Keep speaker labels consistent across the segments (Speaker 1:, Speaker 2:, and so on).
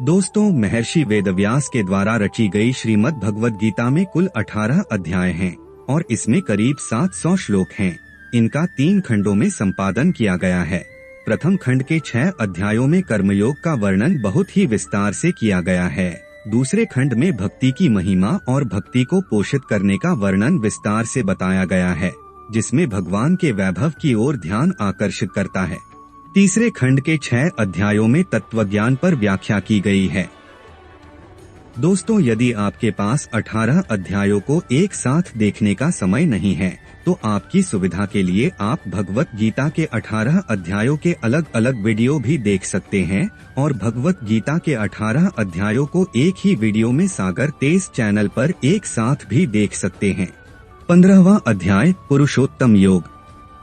Speaker 1: दोस्तों, महर्षि वेदव्यास के द्वारा रची गई श्रीमद् भगवद गीता में कुल 18 अध्याय हैं और इसमें करीब 700 श्लोक हैं। इनका 3 खंडों में संपादन किया गया है। प्रथम खंड के 6 अध्यायों में कर्मयोग का वर्णन बहुत ही विस्तार से किया गया है। दूसरे खंड में भक्ति की महिमा और भक्ति को पोषित करने का वर्णन विस्तार से बताया गया है, जिसमें भगवान के वैभव की ओर ध्यान आकर्षित करता है। तीसरे खंड के 6 अध्यायों में तत्वज्ञान पर व्याख्या की गई है। दोस्तों, यदि आपके पास 18 अध्यायों को एक साथ देखने का समय नहीं है, तो आपकी सुविधा के लिए आप भगवत गीता के 18 अध्यायों के अलग अलग वीडियो भी देख सकते हैं और भगवत गीता के 18 अध्यायों को एक ही वीडियो में सागर तेज चैनल पर एक साथ भी देख सकते हैं। 15वां अध्याय पुरुषोत्तम योग।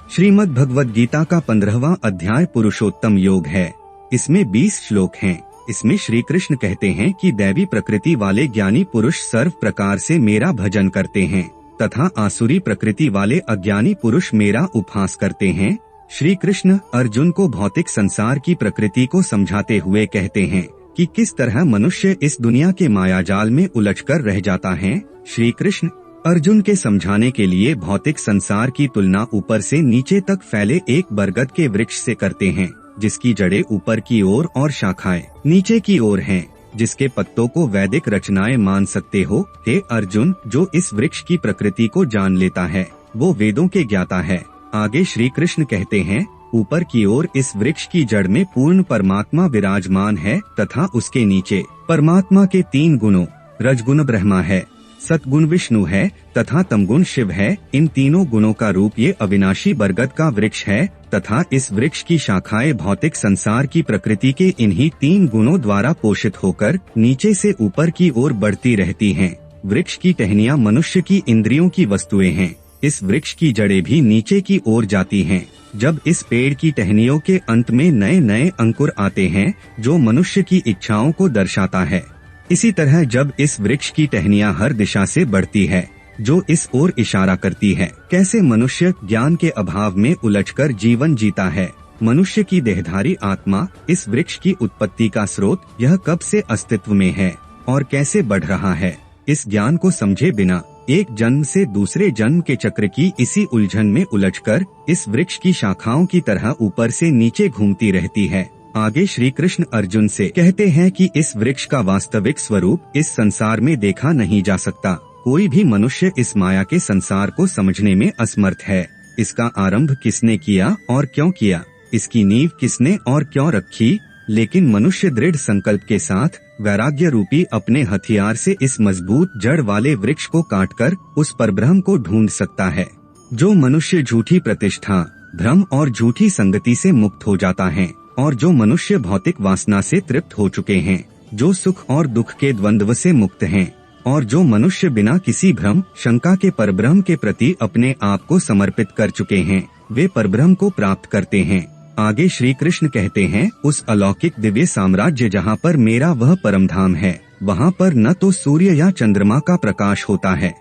Speaker 1: श्रीमद् भगवद गीता का 15वां अध्याय पुरुषोत्तम योग है। इसमें 20 श्लोक हैं। इसमें श्री कृष्ण कहते हैं कि दैवी प्रकृति वाले ज्ञानी पुरुष सर्व प्रकार से मेरा भजन करते हैं तथा आसुरी प्रकृति वाले अज्ञानी पुरुष मेरा उपहास करते हैं। श्री कृष्ण अर्जुन को भौतिक संसार की प्रकृति को समझाते हुए कहते हैं कि किस तरह मनुष्य इस दुनिया के मायाजाल में उलझकर रह जाता है। श्री कृष्ण अर्जुन के समझाने के लिए भौतिक संसार की तुलना ऊपर से नीचे तक फैले एक बरगद के वृक्ष से करते हैं, जिसकी जड़ें ऊपर की ओर और शाखाएं नीचे की ओर हैं, जिसके पत्तों को वैदिक रचनाएं मान सकते हो। हे अर्जुन, जो इस वृक्ष की प्रकृति को जान लेता है वो वेदों के ज्ञाता है। आगे श्री कृष्ण कहते हैं, ऊपर की ओर इस वृक्ष की जड़ में पूर्ण परमात्मा विराजमान है तथा उसके नीचे परमात्मा के 3 गुणों रजगुण ब्रह्मा है, सतगुण विष्णु है तथा तमगुण शिव है। इन तीनों गुणों का रूप ये अविनाशी बरगद का वृक्ष है तथा इस वृक्ष की शाखाएं भौतिक संसार की प्रकृति के इन्हीं 3 गुणों द्वारा पोषित होकर नीचे से ऊपर की ओर बढ़ती रहती हैं। वृक्ष की टहनियां मनुष्य की इंद्रियों की वस्तुएं हैं। इस वृक्ष की जड़ें भी नीचे की ओर जाती हैं। जब इस पेड़ की टहनियों के अंत में नए नए अंकुर आते हैं, जो मनुष्य की इच्छाओं को दर्शाता है। इसी तरह जब इस वृक्ष की टहनियां हर दिशा से बढ़ती है, जो इस ओर इशारा करती है कैसे मनुष्य ज्ञान के अभाव में उलझकर जीवन जीता है। मनुष्य की देहधारी आत्मा इस वृक्ष की उत्पत्ति का स्रोत, यह कब से अस्तित्व में है और कैसे बढ़ रहा है, इस ज्ञान को समझे बिना एक जन्म से दूसरे जन्म के चक्र की इसी उलझन में उलझकर इस वृक्ष की शाखाओं की तरह ऊपर से नीचे घूमती रहती है। आगे श्री कृष्ण अर्जुन से कहते हैं कि इस वृक्ष का वास्तविक स्वरूप इस संसार में देखा नहीं जा सकता। कोई भी मनुष्य इस माया के संसार को समझने में असमर्थ है। इसका आरंभ किसने किया और क्यों किया, इसकी नींव किसने और क्यों रखी, लेकिन मनुष्य दृढ़ संकल्प के साथ वैराग्य रूपी अपने हथियार से इस मजबूत जड़ वाले वृक्ष को काटकर उस परब्रह्म को ढूंढ सकता है। जो मनुष्य झूठी प्रतिष्ठा, भ्रम और झूठी संगति से मुक्त हो जाता है और जो मनुष्य भौतिक वासना से तृप्त हो चुके हैं, जो सुख और दुख के द्वंद्व से मुक्त हैं और जो मनुष्य बिना किसी भ्रम शंका के परब्रह्म के प्रति अपने आप को समर्पित कर चुके हैं, वे परब्रह्म को प्राप्त करते हैं। आगे श्री कृष्ण कहते हैं, उस अलौकिक दिव्य साम्राज्य जहाँ पर मेरा वह परम धाम है, वहाँ पर न तो सूर्य या चंद्रमा का प्रकाश होता है,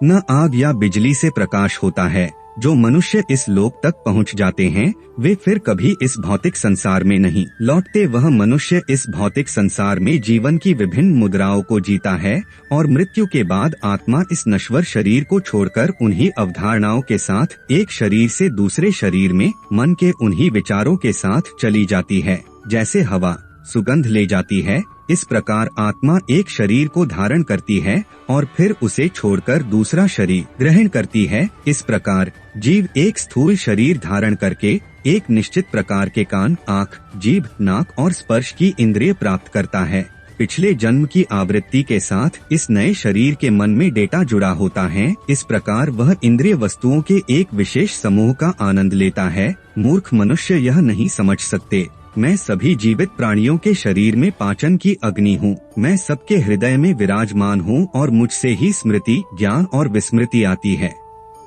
Speaker 1: न आग या बिजली से प्रकाश होता है। जो मनुष्य इस लोक तक पहुँच जाते हैं, वे फिर कभी इस भौतिक संसार में नहीं लौटते। वह मनुष्य इस भौतिक संसार में जीवन की विभिन्न मुद्राओं को जीता है और मृत्यु के बाद आत्मा इस नश्वर शरीर को छोड़कर उन्हीं अवधारणाओं के साथ एक शरीर से दूसरे शरीर में मन के उन्हीं विचारों के साथ चली जाती है। जैसे हवा सुगंध ले जाती है, इस प्रकार आत्मा एक शरीर को धारण करती है और फिर उसे छोड़कर दूसरा शरीर ग्रहण करती है। इस प्रकार जीव एक स्थूल शरीर धारण करके एक निश्चित प्रकार के कान, आँख, जीभ, नाक और स्पर्श की इंद्रिय प्राप्त करता है। पिछले जन्म की आवृत्ति के साथ इस नए शरीर के मन में डेटा जुड़ा होता है। इस प्रकार वह इंद्रिय वस्तुओं के एक विशेष समूह का आनंद लेता है। मूर्ख मनुष्य यह नहीं समझ सकते। मैं सभी जीवित प्राणियों के शरीर में पाचन की अग्नि हूँ। मैं सबके हृदय में विराजमान हूँ और मुझसे ही स्मृति, ज्ञान और विस्मृति आती है।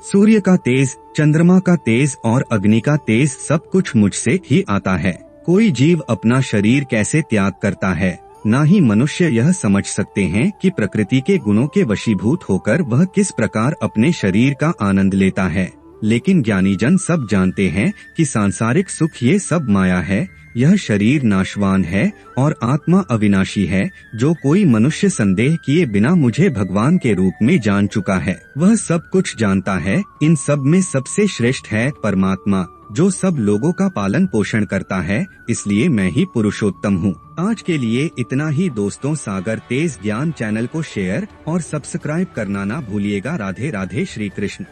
Speaker 1: सूर्य का तेज, चंद्रमा का तेज और अग्नि का तेज सब कुछ मुझसे ही आता है। कोई जीव अपना शरीर कैसे त्याग करता है, ना ही मनुष्य यह समझ सकते हैं कि प्रकृति के गुणों के वशीभूत होकर वह किस प्रकार अपने शरीर का आनंद लेता है। लेकिन ज्ञानी जन सब जानते हैं कि सांसारिक सुख ये सब माया है। यह शरीर नाशवान है और आत्मा अविनाशी है। जो कोई मनुष्य संदेह किए बिना मुझे भगवान के रूप में जान चुका है, वह सब कुछ जानता है। इन सब में सबसे श्रेष्ठ है परमात्मा, जो सब लोगों का पालन पोषण करता है, इसलिए मैं ही पुरुषोत्तम हूँ। आज के लिए इतना ही दोस्तों। सागर तेज ज्ञान चैनल को शेयर और सब्सक्राइब करना ना भूलिएगा। राधे राधे, श्री कृष्ण।